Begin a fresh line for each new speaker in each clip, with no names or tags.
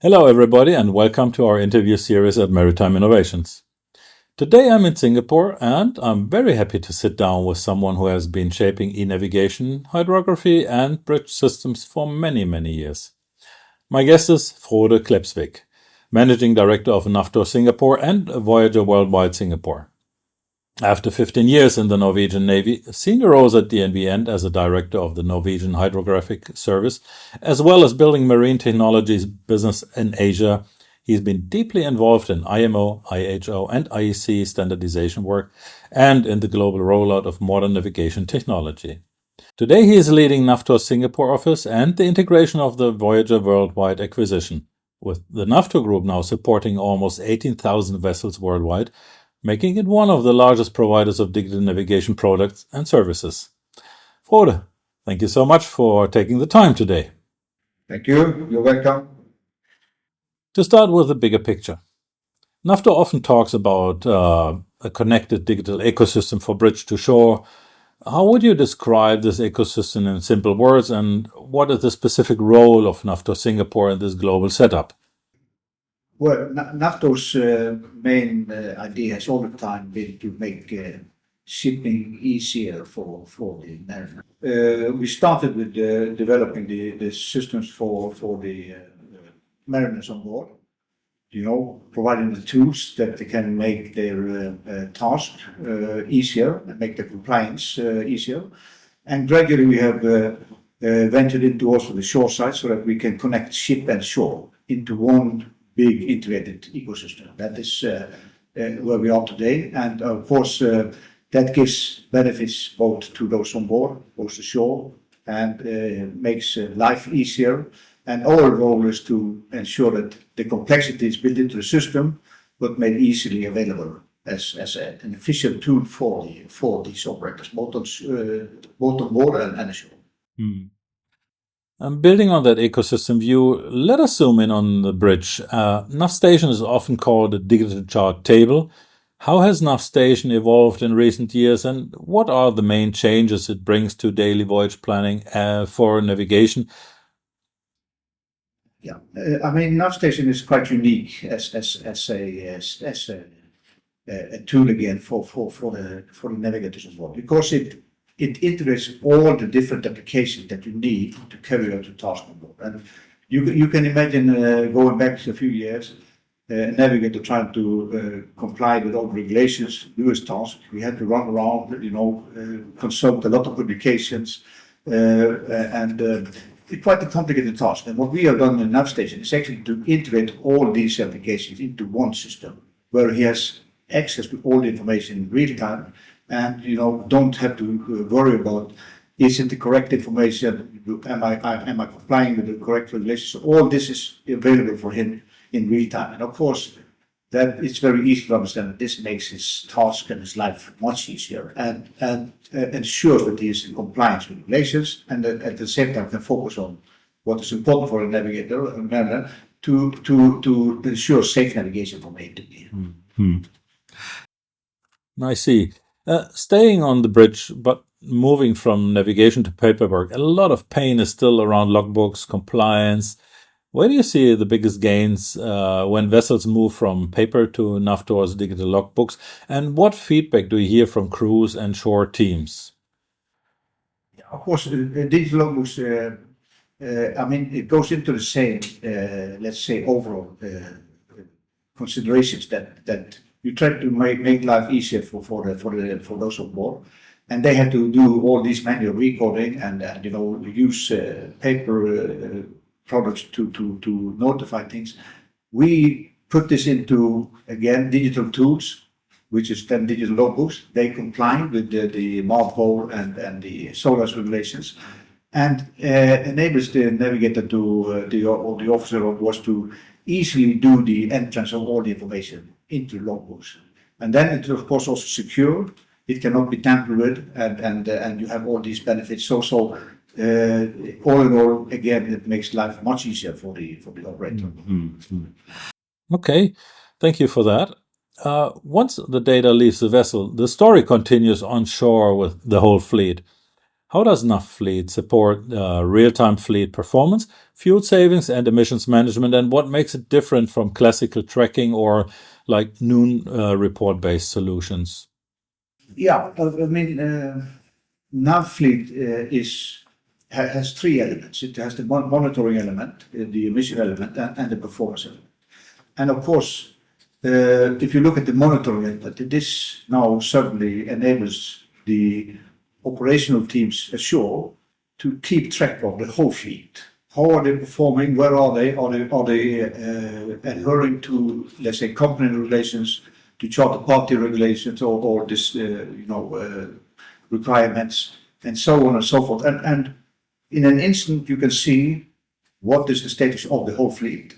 Hello everybody and welcome to our interview series at Maritime Innovations. Today I'm in Singapore and I'm very happy to sit down with someone who has been shaping e-navigation, hydrography and bridge systems for many years. My guest is Frode Klepsvik, Managing Director of NAVTOR Singapore and Voyager Worldwide Singapore. After 15 years in the Norwegian Navy, senior roles at DNV and as a director of the Norwegian Hydrographic Service, as well as building marine technologies business in Asia, he's been deeply involved in IMO, IHO, and IEC standardization work and in the global rollout of modern navigation technology. Today he is leading NAVTOR Singapore office and the integration of the Voyager Worldwide acquisition, with the NAVTOR group now supporting almost 18,000 vessels worldwide, making it one of the largest providers of digital navigation products and services. Frode, thank you so much for taking the time today.
Thank you. You're welcome.
To start with the bigger picture, NAVTOR often talks about a connected digital ecosystem for bridge to shore. How would you describe this ecosystem in simple words, and what is the specific role of NAVTOR Singapore in this global setup?
Well, NAVTOR's main idea has all the time been to make shipping easier for the mariner. We started with developing the systems for the mariners on board, providing the tools that they can make their task easier and make the compliance easier. And gradually we have ventured into also the shore side so that we can connect ship and shore into one big integrated ecosystem. That is where we are today. And of course, that gives benefits both to those on board, both to shore, and makes life easier. And our role is to ensure that the complexity is built into the system, but made easily available as an efficient tool for these operators, both on board and ashore.
Building on that ecosystem view, let us zoom in on the bridge. NavStation is often called a digital chart table. How has NavStation evolved in recent years, and what are the main changes it brings to daily voyage planning for navigation?
Yeah, I mean, NavStation is quite unique as a tool again for the navigators as well, because it integrates all the different applications that you need to carry out your task on board. And you can imagine going back a few years, a navigator trying to comply with all the regulations, do his task. We had to run around, consult a lot of publications, and it's quite a complicated task. And what we have done in NavStation is actually to integrate all these applications into one system, where he has access to all the information in real time, and don't have to worry about, is it the correct information, am I complying with the correct regulations. So all this is available for him in real time, and of course that it's very easy to understand that this makes his task and his life much easier, and ensures that he is in compliance with regulations, and at the same time can focus on what is important for a navigator, a mariner, to ensure safe navigation from A to B.
I see. Staying on the bridge, but moving from navigation to paperwork, a lot of pain is still around logbooks, compliance. Where do you see the biggest gains when vessels move from paper to NAVTOR's digital logbooks? And what feedback do you hear from crews and shore teams?
Of course, digital logbooks, I mean, it goes into the same, let's say, overall considerations that you try to make life easier for those on board, and they have to do all these manual recording and use paper products to notify things. We put this into, again, digital tools, which is then digital logbooks. They comply with the MARPOL and the SOLAS regulations, and enables the navigator or the officer was to easily do the entrance of all the information into logbooks. And then it's of course also secure. It cannot be tampered with, and you have all these benefits. So all in all, again, it makes life much easier for the operator.
Okay, thank you for that. Once the data leaves the vessel, the story continues on shore with the whole fleet. How does NavFleet support real-time fleet performance, fuel savings, and emissions management, and what makes it different from classical tracking or like noon report-based solutions?
Yeah, NavFleet has three elements. It has the monitoring element, the emission element, and the performance element. And of course, if you look at the monitoring element, this now suddenly enables the operational teams ashore to keep track of the whole fleet. How are they performing? Where are they? Are they adhering to, let's say, company regulations, to charter party regulations, or this, requirements, and so on and so forth. And in an instant, you can see what is the status of the whole fleet,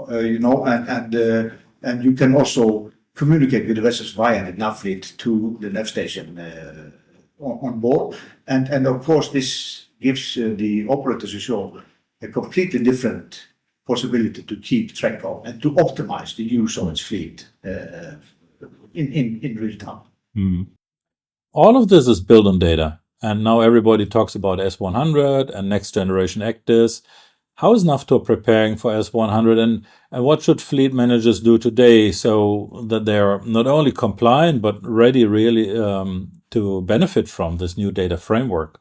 and you can also communicate with the vessels via the NavFleet to the NavStation on board. And of course, this gives the operators ashore a completely different possibility to keep track of and to optimize the use of its fleet in real time.
Mm. All of this is built on data, and now everybody talks about S-100 and next generation ECDIS. How is NAVTOR preparing for S-100, and what should fleet managers do today so that they are not only compliant but ready really to benefit from this new data framework?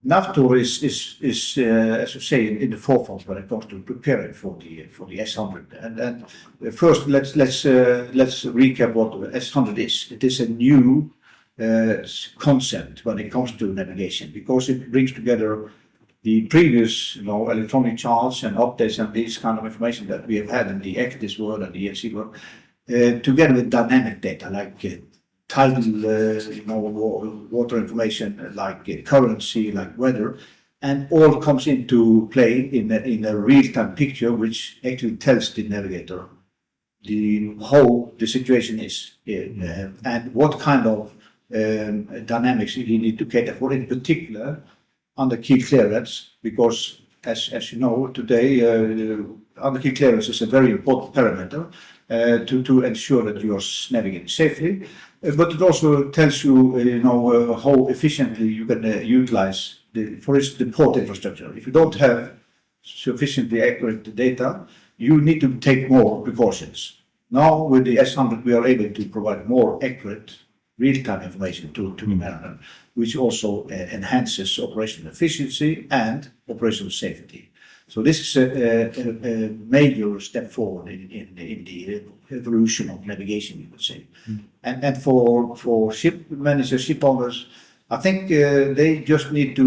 NAVTOR is as you say, in the forefront when it comes to preparing for the S-100. And first, let's recap what S-100 is. It is a new concept when it comes to navigation, because it brings together the previous, electronic charts and updates and this kind of information that we have had in the ECDIS world and the ELC world, together with dynamic data like tidal, water information, like currency, like weather, and all comes into play in a real-time picture, which actually tells the navigator how the situation is and what kind of dynamics you need to cater for, in particular under key clearance, because as you know today, under key clearance is a very important parameter to ensure that you are navigating safely. But it also tells you, how efficiently you can utilize for instance, the port infrastructure. If you don't have sufficiently accurate data, you need to take more precautions. Now with the S-100, we are able to provide more accurate real-time information to the mariner, which also enhances operational efficiency and operational safety. So this is a major step forward in the evolution of navigation, you could say. And for ship managers, ship owners, I think they just need to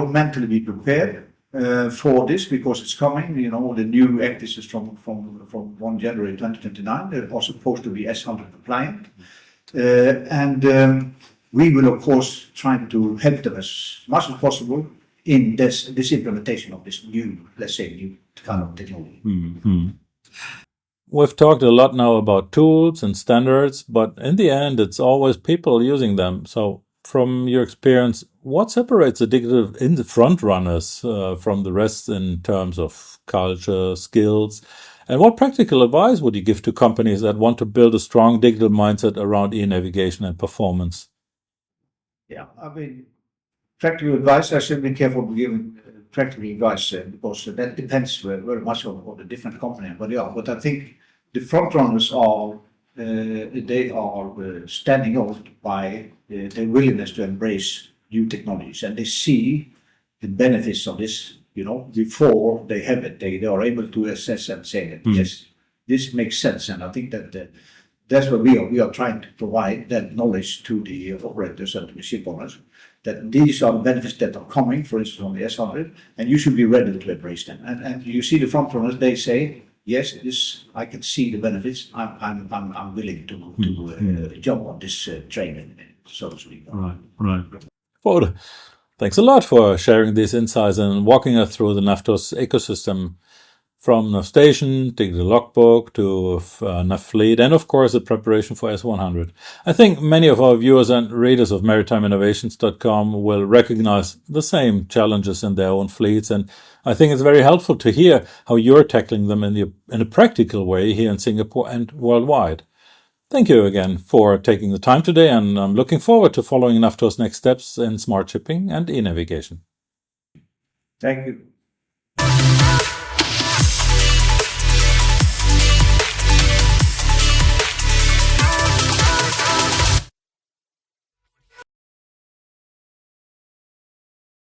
mentally be prepared for this, because it's coming. The new ECDIS is from 1 January 2029. They're all supposed to be S-100 compliant. And we will, of course, try to help them as much as possible in this implementation of this new kind of technology.
Mm-hmm. We've talked a lot now about tools and standards, but in the end, it's always people using them. So from your experience, what separates the digital in the front runners from the rest in terms of culture, skills? And what practical advice would you give to companies that want to build a strong digital mindset around e-navigation and performance?
Yeah, practical advice, I should be careful giving practical advice because that depends very much on the different company. But I think the front runners are standing out by their willingness to embrace new technologies, and they see the benefits of this. Before they have it, they are able to assess and say that yes, this makes sense. And I think that that's what we are trying to provide, that knowledge to the operators and to the ship owners, that these are the benefits that are coming, for instance, on the S-100, and you should be ready to embrace them. And you see the front runners, they say, yes, this I can see the benefits. I'm willing to jump on this train, so to speak.
Right. Frode, thanks a lot for sharing these insights and walking us through the NAVTOR's ecosystem, from NavStation, digital logbook, to NavFleet, and of course the preparation for S-100. I think many of our viewers and readers of MaritimeInnovations.com will recognize the same challenges in their own fleets, and I think it's very helpful to hear how you're tackling them in a practical way here in Singapore and worldwide. Thank you again for taking the time today, and I'm looking forward to following NAVTOR's next steps in smart shipping and e-navigation.
Thank you.